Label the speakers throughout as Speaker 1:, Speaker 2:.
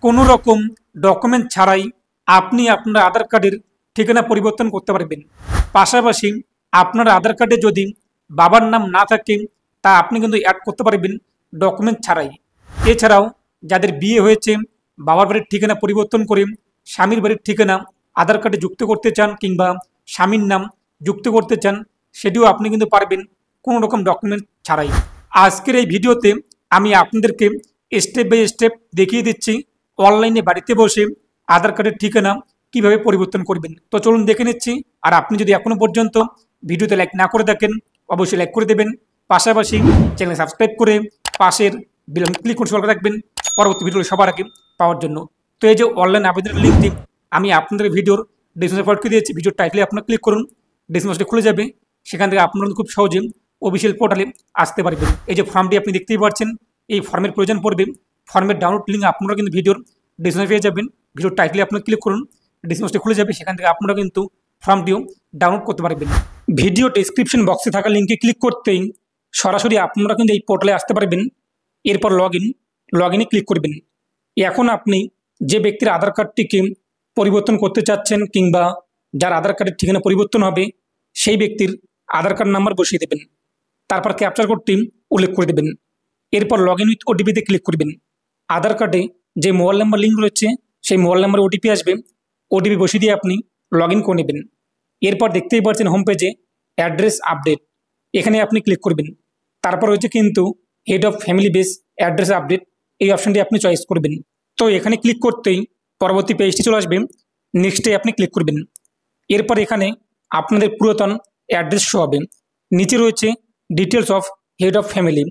Speaker 1: কোনো রকম ডকুমেন্ট ছাড়াই আপনি আপনার আধার কার্ডের ঠিকানা পরিবর্তন করতে পারবেন। পাশাপাশি আপনার আধার কার্ডে যদি বাবার নাম না থাকে তা আপনি কিন্তু অ্যাড করতে পারবেন ডকুমেন্ট ছাড়াই। এছাড়াও যাদের বিয়ে হয়েছে বাবার বাড়ির ঠিকানা পরিবর্তন করে স্বামীর বাড়ির ঠিকানা আধার কার্ডে যুক্ত করতে চান কিংবা স্বামীর নাম যুক্ত করতে চান, সেটিও আপনি কিন্তু পারবেন কোনো রকম ডকুমেন্ট ছাড়াই। আজকের এই ভিডিওতে আমি আপনাদেরকে স্টেপ বাই স্টেপ দেখিয়ে দিচ্ছি অনলাইনে বাড়িতে বসে আধার কার্ডের ঠিকানা কিভাবে পরিবর্তন করবেন। তো চলুন দেখে নিচ্ছি। আর আপনি যদি এখনো পর্যন্ত ভিডিওতে লাইক না করে থাকেন অবশ্যই লাইক করে দেবেন, পাশাপাশি চ্যানেল সাবস্ক্রাইব করে পাশের বেল আইকনে ক্লিক করে রাখবেন পরবর্তী ভিডিও সবার আগে পাওয়ার জন্য। তো এই যে অনলাইন আবেদনের লিঙ্কটি আমি আপনাদের ভিডিওর ডিসক্রিপশনে প্রোভাইড করে দিয়েছি। ভিডিওর টাইটেলে আপনারা ক্লিক করুন, ডিসক্রিপশনটি খুলে যাবে, সেখান থেকে আপনারা খুব সহজে অফিসিয়াল পোর্টালে আসতে পারবেন। এই যে ফর্মটি আপনি দেখতেই পাচ্ছেন, এই ফর্মের প্রয়োজন পড়বে। ফর্মের ডাউনলোড লিঙ্ক আপনারা কিন্তু ভিডিওর ডিসক্রিপশনে পেয়ে যাবেন। ভিডিওর টাইটেলে আপনারা ক্লিক করুন, ডিসক্রিপশনটি খুলে যাবে, সেখান থেকে আপনারা কিন্তু ফর্মটিও ডাউনলোড করতে পারবেন। ভিডিও ডেসক্রিপশন বক্সে থাকা লিঙ্কে ক্লিক করতেই সরাসরি আপনারা কিন্তু এই পোর্টালে আসতে পারবেন। এরপর লগ ইনে ক্লিক করবেন। এখন আপনি যে ব্যক্তির আধার কার্ডটিকে পরিবর্তন করতে চাচ্ছেন কিংবা যার আধার কার্ডের ঠিকানা পরিবর্তন হবে সেই ব্যক্তির আধার কার্ড নাম্বার বসিয়ে দেবেন, তারপর ক্যাপচার কোডটি উল্লেখ করে দেবেন। এরপর লগ ইন উইথ ওটিপিতে ক্লিক করবেন। আধার কার্ডে যে মোবাইল নাম্বার লিঙ্ক রয়েছে সেই মোবাইল নাম্বারে ওটিপি আসবে, ওটিপি বসিয়ে দিয়ে আপনি লগ ইন করে নেবেন। এরপর দেখতেই পাচ্ছেন হোম পেজে অ্যাড্রেস আপডেট, এখানে আপনি ক্লিক করবেন। তারপর হচ্ছে কিন্তু head of family base address update, এই অপশানটি আপনি চয়েস করবেন। তো এখানে ক্লিক করতেই পরবর্তী পেজটি চলে আসবে, নেক্সটে আপনি ক্লিক করবেন। এরপর এখানে আপনাদের পুরাতন অ্যাড্রেস শো হবে, নিচে রয়েছে details of head of family.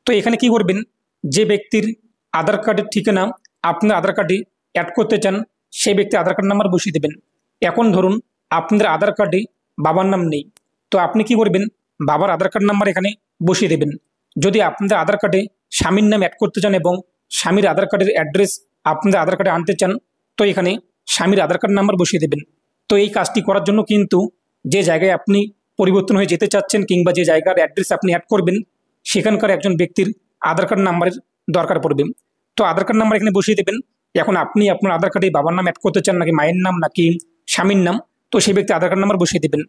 Speaker 1: তো এখানে কি করবেন, যে ব্যক্তির আধার কার্ডের ঠিকানা আপনার আধার কার্ডে অ্যাড করতে চান সেই ব্যক্তি আধার কার্ড নাম্বার বসিয়ে দেবেন। এখন ধরুন আপনাদের আধার কার্ডে বাবার নাম নেই, তো আপনি কি করবেন, বাবার আধার কার্ড নাম্বার এখানে বসিয়ে দেবেন। যদি আপনাদের আধার কার্ডে স্বামীর নাম অ্যাড করতে চান এবং স্বামীর আধার কার্ডের অ্যাড্রেস আপনাদের আধার কার্ডে আনতে চান, তো এখানে স্বামীর আধার কার্ড নাম্বার বসিয়ে দেবেন। তো এই কাজটি করার জন্য কিন্তু যে জায়গায় আপনি পরিবর্তন হয়ে যেতে চাচ্ছেন কিংবা যে জায়গার অ্যাড্রেস আপনি অ্যাড করবেন সেখানকার একজন ব্যক্তির আধার কার্ড নাম্বারের দরকার পড়বে। তো আধার কার্ড নাম্বার এখানে বসিয়ে দেবেন। এখন আপনি আপনার আধার কার্ডে বাবার নাম অ্যাড করতে চান নাকি মায়ের নাম নাকি স্বামীর নাম, তো সেই ব্যক্তি আধার কার্ড নাম্বার বসিয়ে দেবেন।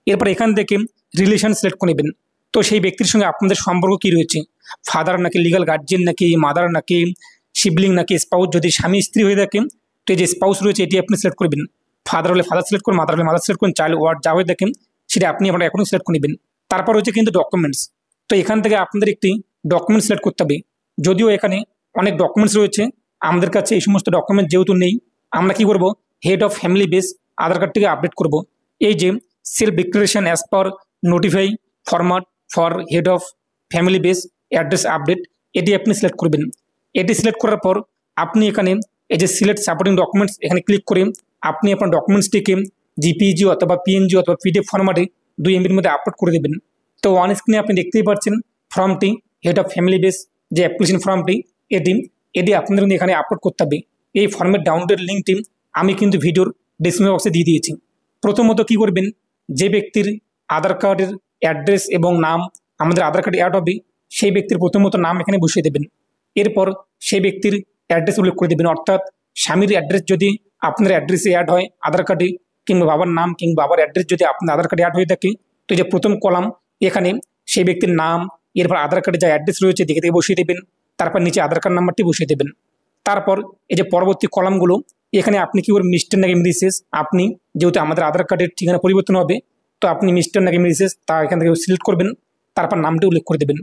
Speaker 1: এরপর এখান থেকে রিলেশন সিলেক্ট করে নেবেন। তো সেই ব্যক্তির সঙ্গে আপনাদের সম্পর্ক কী রয়েছে, ফাদার নাকি লিগাল গার্জিয়ান নাকি মাদার নাকি সিবলিং নাকি স্পাউস। যদি স্বামী স্ত্রী হয়ে থাকে তো এই যে স্পাউস রয়েছে এটি আপনি সিলেক্ট করবেন। ফাদার হলে ফাদার সিলেক্ট করুন, মাদার হলে মাদার সিলেক্ট করুন, চাইল্ড ওয়ার্ড যা হয়ে দেখেন সেটা আপনি আপনার এখনই সিলেক্ট করে নেবেন। তারপর হচ্ছে কিন্তু ডকুমেন্টস, তো এখান থেকে আপনাদের একটি ডকুমেন্ট সিলেক্ট করতে হবে। যদিও এখানে অনেক ডকুমেন্টস রয়েছে, আমাদের কাছে এই সমস্ত ডকুমেন্ট যেহেতু নেই, আমরা কি করব, হেড অফ ফ্যামিলি বেস আধার কার্ডটিকে আপডেট করব। এই যে self declaration as per notify format for head of family base address update, এটি আপনি সিলেক্ট করবেন। এটি সিলেক্ট করার পর আপনি এখানে এই যে সিলেক্ট সাপোর্টিং ডকুমেন্টস এখানে ক্লিক করে আপনি আপনার ডকুমেন্টসটিকে জিপিজি অথবা পিএনজি অথবা পিডিএফ ফরম্যাটে 2 MB মধ্যে আপলোড করে দেবেন। তো অন স্ক্রিনে আপনি দেখতেই পাচ্ছেন ফর্মটি, হেড অফ ফ্যামিলি বেস যে অ্যাপ্লিকেশন ফর্মটি এটি আপনাদের কিন্তু এখানে আপলোড করতে হবে। এই ফর্মের ডাউনলোডের লিঙ্কটি আমি কিন্তু ভিডিওর ডিসক্রিপশন বক্সে দিয়ে দিয়েছি। প্রথমত কি করবেন, যে ব্যক্তির আধার কার্ডের অ্যাড্রেস এবং নাম আমাদের আধার কার্ডে অ্যাড হবে সেই ব্যক্তির প্রথমত নাম এখানে বসিয়ে দেবেন। এরপর সেই ব্যক্তির অ্যাড্রেস উল্লেখ করে দেবেন, অর্থাৎ স্বামীর অ্যাড্রেস যদি আপনার অ্যাড্রেসে অ্যাড হয় আধার কার্ডে কিংবা বাবার নাম কিংবা বাবার অ্যাড্রেস যদি আপনার আধার কার্ডে অ্যাড হয়ে থাকে, তো যে প্রথম কলাম এখানে সেই ব্যক্তির নাম, এরপর আধার কার্ডে যা অ্যাড্রেস রয়েছে দিকে থেকে বসিয়ে দেবেন, তারপর নিচে আধার কার্ড নাম্বারটি বসিয়ে দেবেন। তারপর এই যে পরবর্তী কলামগুলো এখানে আপনি কি করবেন, মিস্টার নাকি মিসেস, আপনি যেহেতু আমাদের আধার কার্ডের ঠিকানা পরিবর্তন হবে তো আপনি মিস্টার নাকি মিসেস তা এখান থেকে সিলেক্ট করবেন, তারপর নামটি উল্লেখ করে দেবেন।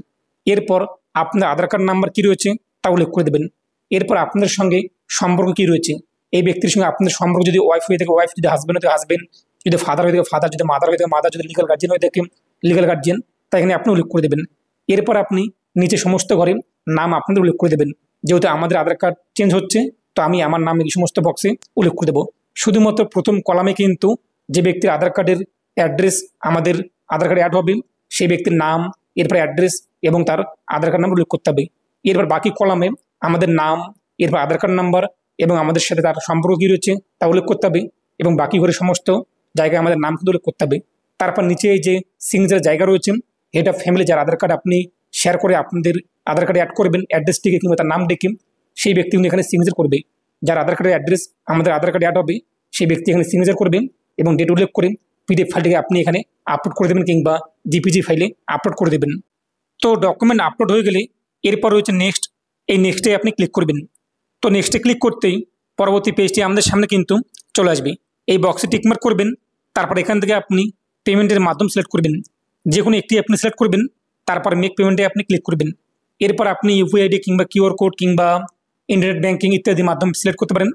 Speaker 1: এরপর আপনার আধার কার্ড নাম্বার কী রয়েছে তা উল্লেখ করে দেবেন। এরপর আপনাদের সঙ্গে সম্পর্ক কী রয়েছে, এই ব্যক্তির সঙ্গে আপনাদের সম্পর্ক যদি ওয়াইফ হয়ে থাকে ওয়াইফ, যদি হাজব্যান্ড হয়ে থাকে হাজব্যান্ড, যদি ফাদার হয়ে থাকে ফাদার, যদি মাদার হয়ে থাকে মাদার, যদি লিগাল গার্জিয়ান হয়ে থাকে লিগাল গার্জিয়ান, তা এখানে আপনি উল্লেখ করে দেবেন। এরপর আপনি নিচে সমস্ত ঘরে নাম আপনাদের উল্লেখ করে দেবেন। যেহেতু আমাদের আধার কার্ড চেঞ্জ হচ্ছে তো আমি আমার নাম এই সমস্ত বক্সে উল্লেখ করে দেবো। শুধুমাত্র প্রথম কলামে কিন্তু যে ব্যক্তির আধার কার্ডের অ্যাড্রেস আমাদের আধার কার্ডে অ্যাড হবে সেই ব্যক্তির নাম, এরপর অ্যাড্রেস এবং তার আধার কার্ড নাম্বার উল্লেখ করতে হবে। এরপর বাকি কলামে আমাদের নাম, এরপর আধার কার্ড নাম্বার এবং আমাদের সাথে তার সম্পর্ক কী রয়েছে তা উল্লেখ করতে হবে এবং বাকি ঘরে সমস্ত জায়গায় আমাদের নাম কিন্তু উল্লেখ করতে হবে। তারপর নিচে এই যে সিগনেচার জায়গা রয়েছে, হেড অফ ফ্যামিলি যার আধার কার্ড আপনি শেয়ার করে আপনাদের আধার কার্ডে অ্যাড করবেন অ্যাড্রেসটিকে কিংবা তার নাম ডেকে সেই ব্যক্তি কিন্তু এখানে সিগনেচার করবে। যার আধার কার্ডের অ্যাড্রেস আমাদের আধার কার্ডে অ্যাড হবে সেই ব্যক্তি এখানে সিগনেচার করবেন এবং ডেট উল্লেখ করে পিডিএফ ফাইলটিকে আপনি এখানে আপলোড করে দেবেন কিংবা জিপিজি ফাইলে আপলোড করে দেবেন। তো ডকুমেন্ট আপলোড হয়ে গেলে এরপর রয়েছে নেক্সট, এই নেক্সটে আপনি ক্লিক করবেন। তো নেক্সটে ক্লিক করতেই পরবর্তী পেজটি আমাদের সামনে কিন্তু চলে আসবে। এই বক্সে টিকমার্ক করবেন, তারপর এখান থেকে আপনি পেমেন্টের মাধ্যম সিলেক্ট করবেন, যে কোনো একটি আপনি সিলেক্ট করবেন, তারপর মেক পেমেন্টে আপনি ক্লিক করবেন। এরপর আপনি ইউপিআই আইডি কিংবা কিউআর কোড কিংবা ইন্টারনেট ব্যাঙ্কিং ইত্যাদি মাধ্যম সিলেক্ট করতে পারেন।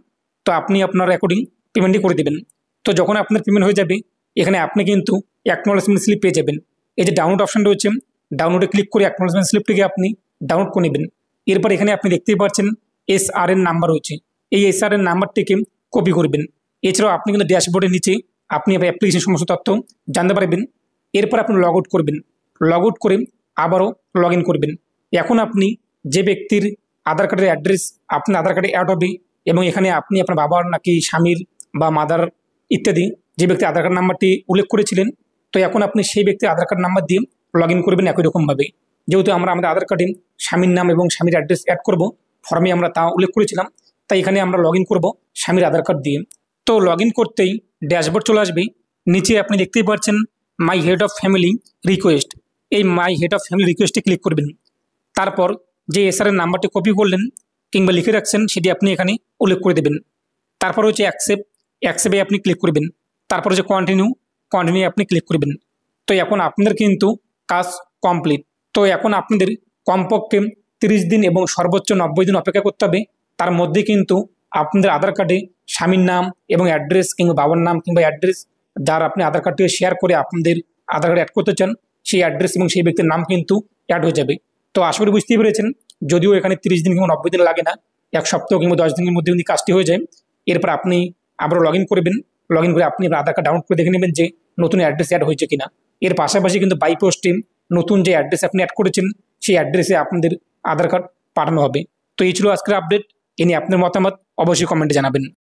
Speaker 1: তো আপনি আপনার অ্যাকর্ডিং পেমেন্টই করে দেবেন। তো যখন আপনার পেমেন্ট হয়ে যাবে এখানে আপনি কিন্তু অ্যাকনোলেজমেন্ট স্লিপ পেয়ে যাবেন। এই যে ডাউনলোড অপশন রয়েছে, ডাউনলোডে ক্লিক করে অ্যাকনোলেজমেন্ট স্লিপটিকে আপনি ডাউনলোড করে নেবেন। এরপর এখানে আপনি দেখতেই পাচ্ছেন SRN নাম্বার রয়েছে, এই SRN নাম্বারটিকে কপি করবেন। এছাড়াও আপনি কিন্তু ড্যাশবোর্ডের নিচে আপনি অ্যাপ্লিকেশন সমস্ত তথ্য জানতে পারবেন। এরপর আপনি লগ আউট করবেন, লগ আউট করে আবারও লগ ইন করবেন। এখন আপনি যে ব্যক্তির আধার কার্ডের অ্যাড্রেস আপনার আধার কার্ডে অ্যাড হবে এবং এখানে আপনি আপনার বাবার নাকি স্বামীর বা মাদার ইত্যাদি যে ব্যক্তি আধার কার্ড নাম্বারটি উল্লেখ করেছিলেন, তো এখন আপনি সেই ব্যক্তির আধার কার্ড নাম্বার দিয়ে লগ ইন করবেন একই রকমভাবে। যেহেতু আমরা আমাদের আধার কার্ডে স্বামীর নাম এবং স্বামীর অ্যাড্রেস অ্যাড করব, ফর্মে আমরা তা উল্লেখ করেছিলাম, তাই এখানে আমরা লগ ইন করবো স্বামীর আধার কার্ড দিয়ে। তো লগ ইন করতেই ড্যাশবোর্ড চলে আসবে। নিচে আপনি দেখতেই পাচ্ছেন my head of family request, এই মাই হেড অফ ফ্যামিলি রিকোয়েস্টে ক্লিক করবেন। তারপর যে SRN নাম্বারটি কপি করলেন কিংবা লিখে রাখছেন সেটি আপনি এখানে উল্লেখ করে দেবেন। তারপর হচ্ছে অ্যাকসেপ্টে আপনি ক্লিক করবেন। তারপর হচ্ছে কন্টিনিউ আপনি ক্লিক করবেন। তো এখন আপনাদের কিন্তু কাজ কমপ্লিট। তো এখন আপনাদের কমপক্ষে 30 দিন এবং সর্বোচ্চ 90 দিন অপেক্ষা করতে হবে। তার মধ্যে কিন্তু আপনাদের আধার কার্ডে স্বামীর নাম এবং অ্যাড্রেস কিংবা বাবার নাম কিংবা অ্যাড্রেস যার আপনি আধার কার্ডটিকে শেয়ার করে আপনাদের আধার কার্ডে অ্যাড করতে চান সেই অ্যাড্রেস এবং সেই ব্যক্তির নাম কিন্তু অ্যাড হয়ে যাবে। তো আশা করি বুঝতেই পেরেছেন, যদিও এখানে 30 দিন কিংবা 90 দিন লাগে না, 1 সপ্তাহ কিংবা 10 দিনের মধ্যে কিন্তু কাজটি হয়ে যায়। এরপর আপনি আবারও লগ ইন করবেন, লগ ইন করে আপনি আধার কার্ড ডাউনলোড করে দেখে নেবেন যে নতুন অ্যাড্রেস অ্যাড হয়েছে কিনা। এর পাশাপাশি কিন্তু বাই পোস্টে নতুন যে অ্যাড্রেস আপনি অ্যাড করেছেন সেই অ্যাড্রেসে আপনাদের আধার কার্ড পাঠানো হবে। তো এই ছিল আজকের আপডেট। এ নিয়ে আপনার মতামত অবশ্যই কমেন্টে জানাবেন।